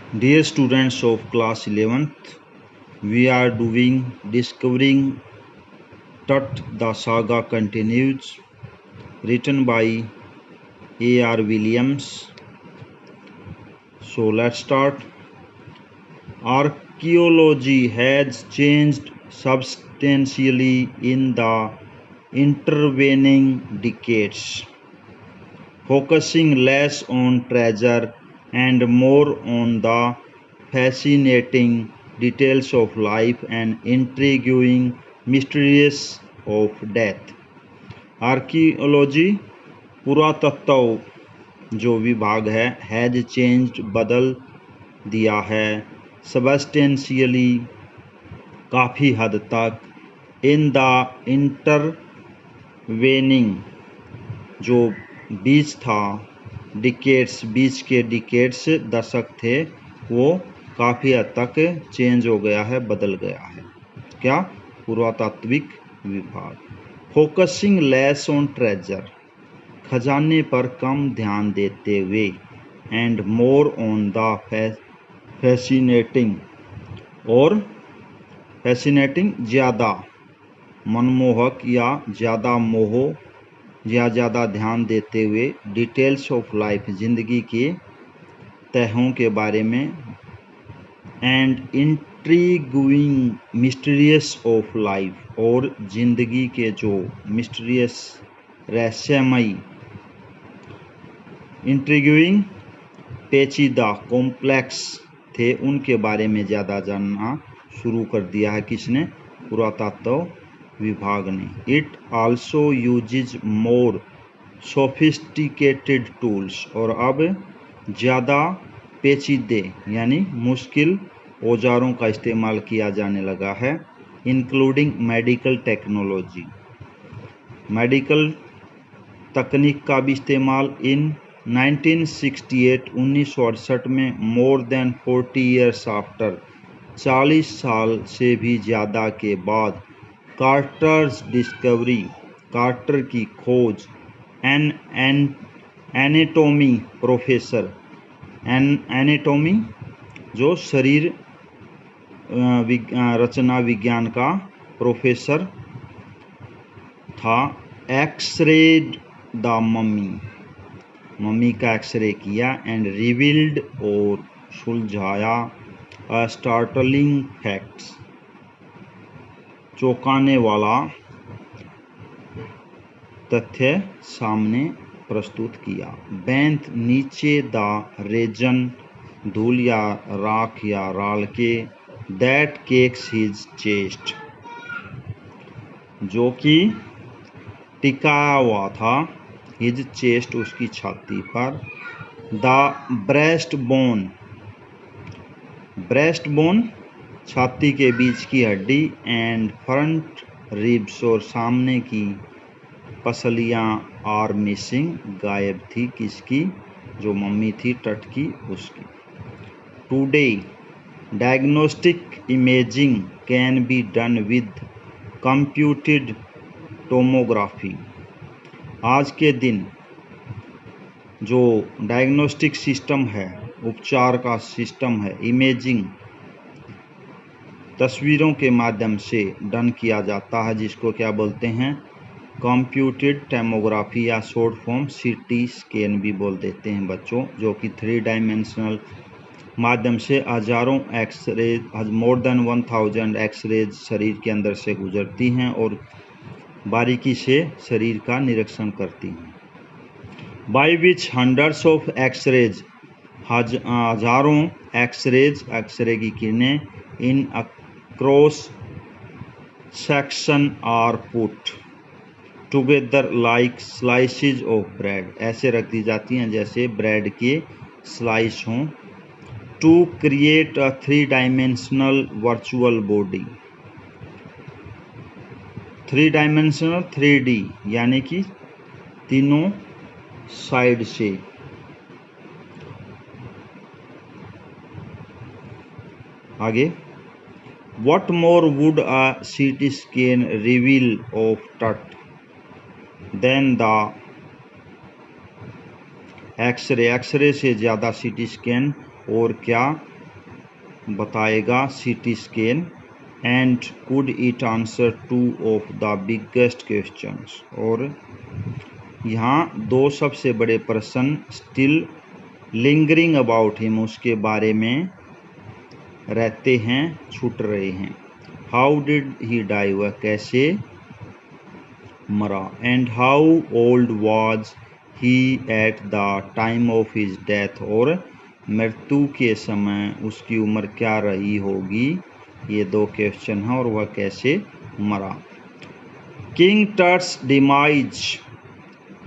Dear students of class 11th, we are doing Discovering Tut. The Saga Continues, written by A.R. Williams. So let's start. Archaeology has changed substantially in the intervening decades, focusing less on treasure and more on the fascinating details of life and intriguing mysteries of death. Archaeology पुरातत्व जो विभाग है has changed बदल दिया है substantially काफ़ी हद तक इन द इंटरवेनिंग जो बीच था डिकेट्स बीच के डिकेट्स दशक थे वो काफ़ी हद तक चेंज हो गया है बदल गया है क्या पुरातात्विक विभाग फोकसिंग लेस ऑन ट्रेजर खजाने पर कम ध्यान देते हुए and more on the fascinating और फैसिनेटिंग ज़्यादा मनमोहक या ज़्यादा ध्यान देते हुए डिटेल्स ऑफ लाइफ ज़िंदगी के तहों के बारे में एंड इंट्रीगुइंग मिस्टीरियस ऑफ लाइफ और ज़िंदगी के जो मिस्टीरियस रहस्यमयी इंट्रीगुइंग पेचीदा कॉम्प्लेक्स थे उनके बारे में ज़्यादा जानना शुरू कर दिया है किसने पुरातत्व विभाग ने it also uses more sophisticated tools और अब ज़्यादा पेचीदे यानी मुश्किल औजारों का इस्तेमाल किया जाने लगा है इंक्लूडिंग मेडिकल टेक्नोलॉजी मेडिकल तकनीक का भी इस्तेमाल इन 1968 में मोर देन 40 ईयर्स आफ्टर 40 साल से भी ज़्यादा के बाद कार्टर्स डिस्कवरी कार्टर की खोज एनेटोमी प्रोफेसर एनेटोमी जो शरीर रचना विज्ञान का प्रोफेसर था एक्सरेड द मम्मी का एक्सरे किया एंड रिवील्ड और सुलझाया स्टार्टलिंग फैक्ट्स चौंकाने वाला तथ्य सामने प्रस्तुत किया बेंथ नीचे द रेजन धूल या राख या राल के दैट केक्स हिज चेस्ट जो कि टिकाया हुआ था हिज चेस्ट उसकी छाती पर द ब्रेस्ट बोन छाती के बीच की हड्डी एंड फ्रंट रिब्स और सामने की पसलियां आर मिसिंग गायब थी किसकी जो मम्मी थी टट की उसकी today diagnostic imaging can be done with computed tomography आज के दिन जो डायग्नोस्टिक सिस्टम है उपचार का सिस्टम है इमेजिंग तस्वीरों के माध्यम से डन किया जाता है जिसको क्या बोलते हैं कंप्यूटेड टोमोग्राफी या शॉर्ट फॉर्म सीटी स्कैन भी बोल देते हैं बच्चों जो कि 3 डायमेंशनल माध्यम से हजारों एक्सरे मोर देन 1000 एक्सरेज शरीर के अंदर से गुजरती हैं और बारीकी से शरीर का निरीक्षण करती हैं by which hundreds of x-rays हजारों एक्सरे की किरणें in cross section are put together like slices of bread ऐसे रख दी जाती हैं जैसे ब्रेड के स्लाइस हों to create a 3 dimensional virtual body 3 dimensional 3D यानी कि तीनों साइड से आगे What more would a CT scan reveal of Tut than the x ray से ज़्यादा CT स्कैन और क्या बताएगा CT scan, and could it answer 2 of the biggest questions. और यहाँ 2 सबसे बड़े प्रश्न स्टिल लिंगरिंग अबाउट हिम, उसके बारे में रहते हैं, छूट रहे हैं। हाउ डिड ही डाई, वह कैसे मरा। And how old was he at the time of his death, और मृत्यु के समय उसकी उम्र क्या रही होगी। ये 2 क्वेश्चन हैं। और वह कैसे मरा। किंग टट्स डिमाइज,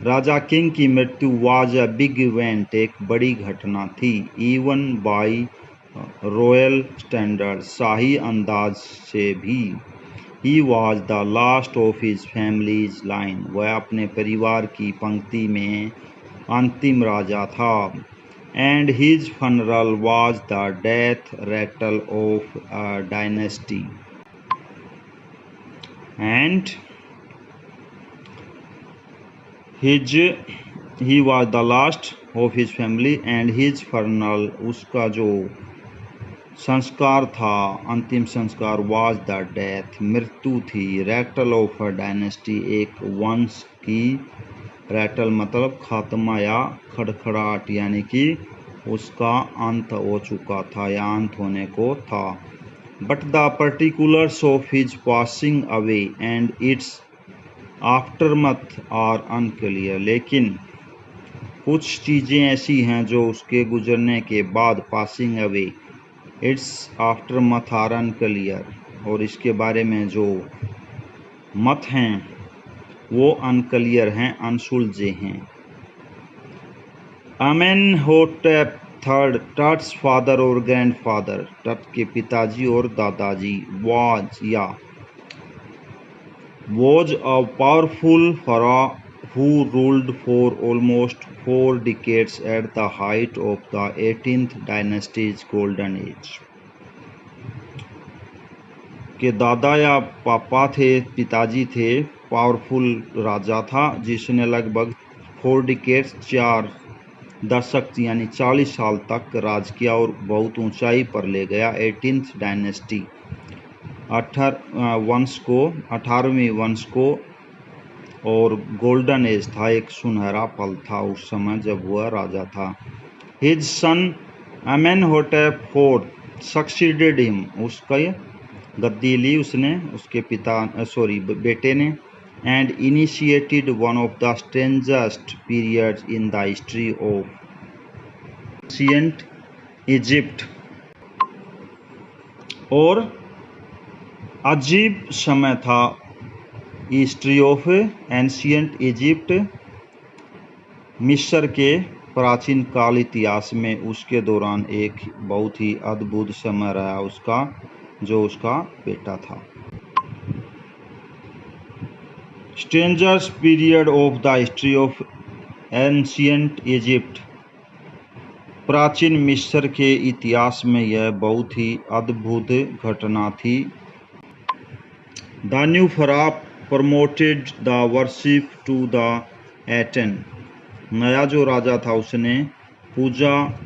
राजा किंग की मृत्यु वाज अ बिग इवेंट, एक बड़ी घटना थी। इवन बाई रॉयल स्टैंडर्ड, शाही अंदाज से भी। He was the last of his family's line, वह अपने परिवार की पंक्ति में अंतिम राजा था। And his funeral was the death rattle of a dynasty, and he was the last of his family and his funeral, उसका जो संस्कार था, अंतिम संस्कार, वाज द डेथ, मृत्यु थी, रैटल ऑफ अ डायनेस्टी, एक वंश की, रैटल मतलब खात्मा या खड़खड़ाहट, यानी कि उसका अंत हो चुका था या अंत होने को था। But the particulars of his passing away and its aftermath are unclear, लेकिन कुछ चीज़ें ऐसी हैं जो उसके गुजरने के बाद, passing away, its aftermath are unclear, और इसके बारे में जो मत हैं वो अनक्लियर हैं, अनसुलझे हैं। अमेनहोटेप थर्ड, टट्स फादर और ग्रैंडफादर, टट के पिताजी और दादाजी, was a powerful pharaoh who ruled for almost 4 decades at the height of the 18th dynasty's golden age। के दादा या पापा थे, पिताजी थे, पावरफुल राजा था जिसने लगभग 4 डिकेड्स, 4 दशक यानी 40 साल तक राज किया और बहुत ऊंचाई पर ले गया 18th डायनेस्टी, 18वीं वंश को, और गोल्डन एज था, एक सुनहरा पल था उस समय जब वह राजा था। His son Amenhotep IV succeeded him, उसका गद्दी ली उसने, उसके बेटे ने। And initiated one of the strangest periods in the history of ancient Egypt, और अजीब समय था हिस्ट्री ऑफ एंशिएंट इजिप्ट, मिस्र के प्राचीन काल इतिहास में उसके दौरान एक बहुत ही अद्भुत समय रहा उसका, जो उसका बेटा था। Strangers period of the history of ancient Egypt, प्राचीन मिस्र के इतिहास में यह बहुत ही अद्भुत घटना थी। The new pharaoh promoted the worship to the Aten, नया जो राजा था उसने पूजा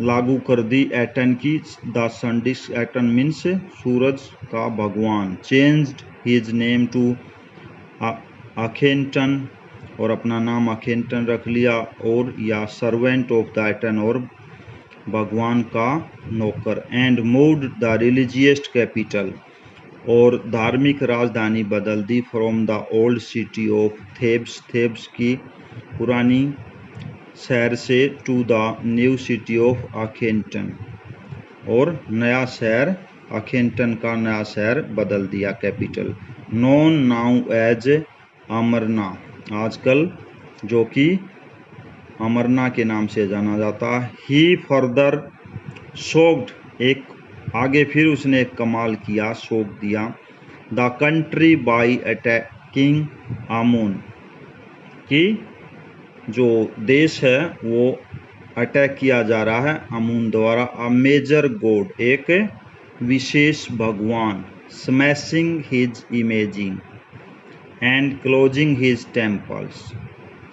लागू कर दी एटन की, the sun disc, Aten means सूरज का भगवान। Changed his name to Akhenaten, और अपना नाम अखेनटन रख लिया, और या सर्वेंट ऑफ द एटन, और भगवान का नौकर। And moved the religious capital, और धार्मिक राजधानी बदल दी, from the old city of Thebes, Thebes की पुरानी शहर से, to the new city of Akhenaten, और नया शहर अखेनटन का नया शहर बदल दिया capital. Known now as Amarna, आजकल जो कि अमरना के नाम से जाना जाता है। ही फर्दर शोक्ड, एक आगे फिर उसने एक कमाल किया, शोक दिया, द कंट्री बाई अटैकिंग आमून, कि जो देश है वो अटैक किया जा रहा है आमून द्वारा। अ मेजर गॉड, एक विशेष भगवान। Smashing his imaging and closing his temples,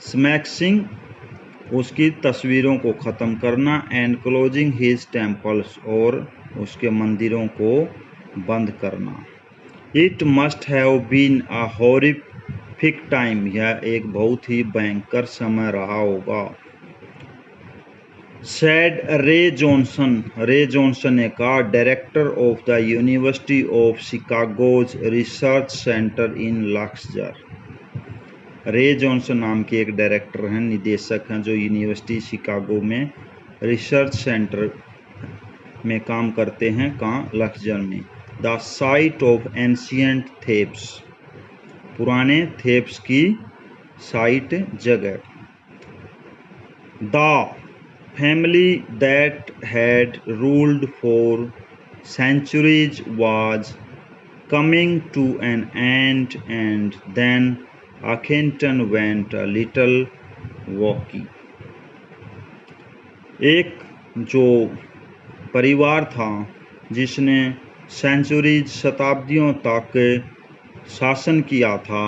smashing उसकी तस्वीरों को ख़त्म करना, एंड क्लोजिंग हिज टेम्पल्स, और उसके मंदिरों को बंद करना। It must have been a horrific time, यह एक बहुत ही भयंकर समय रहा होगा। सैड रे जॉनसन ने कहा, director of the University of Chicago's research center in Luxor. Ray Johnson नाम के एक डायरेक्टर हैं, निदेशक हैं, जो यूनिवर्सिटी शिकागो में रिसर्च सेंटर में काम करते हैं। कहाँ? लक्सजर में। The site of ancient Thebes, पुराने थेब्स की साइट जगह। The family that had ruled for centuries was coming to an end and then Akhenaten went a little wacky. एक जो परिवार था जिसने सेंचुरीज शताब्दियों तक शासन किया था,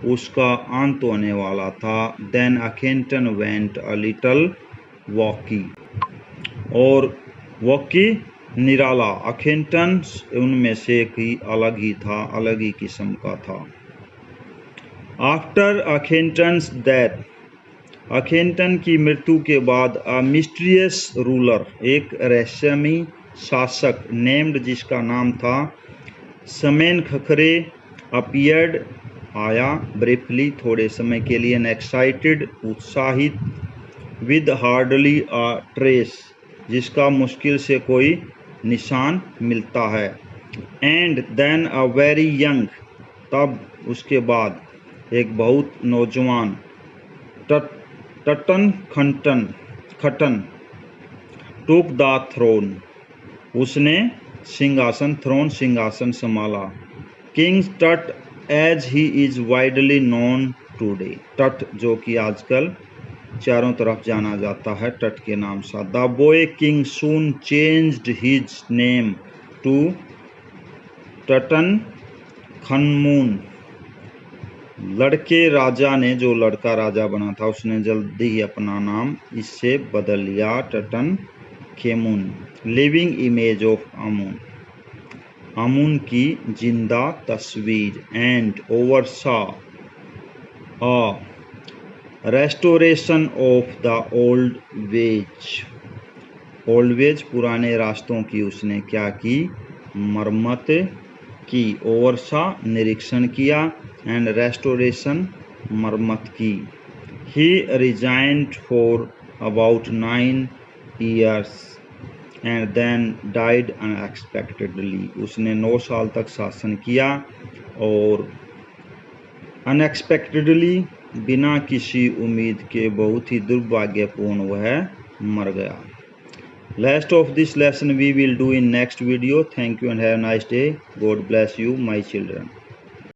उसका अंत होने वाला था। Then Akhenaten went a little wacky, और वॉकी निराला, अकेंटन उनमें से ही अलग ही था, अलग ही किस्म का था। आफ्टर अकेंटन्स डेथ, अकेंटन की मृत्यु के बाद अ मिस्टीरियस रूलर, एक रहस्यमयी शासक, नेम्ड, जिसका नाम था समेन खखरे, अपीयर्ड, आया, ब्रीफली, थोड़े समय के लिए, एन एक्साइटेड, उत्साहित, विद हार्डली अ ट्रेस, जिसका मुश्किल से कोई निशान मिलता है, and then a very young, तब उसके बाद एक बहुत नौजवान, टटन खटन, टुक द थ्रोन, उसने सिंहासन संभाला। King Tut as he is widely known today, Tut जो कि आजकल चारों तरफ जाना जाता है टट के नाम से। The boy king soon changed his name to Tutankhamun, लड़के राजा ने, जो लड़का राजा बना था, उसने जल्दी ही अपना नाम इससे बदल लिया, Tutankhamun. Living image of Amun, Amun की जिंदा तस्वीर। And oversaw a restoration of the old ways, पुराने रास्तों की उसने क्या की? मरम्मत की। ओवरसा निरीक्षण किया, एंड रेस्टोरेशन मरम्मत की। He reigned for about 9 years and then died unexpectedly, उसने 9 साल तक शासन किया और अनएक्सपेक्टेडली, बिना किसी उम्मीद के, बहुत ही दुर्भाग्यपूर्ण वह मर गया। Rest of this lesson we will do in next video. Thank you and have a nice day. God bless you, my children.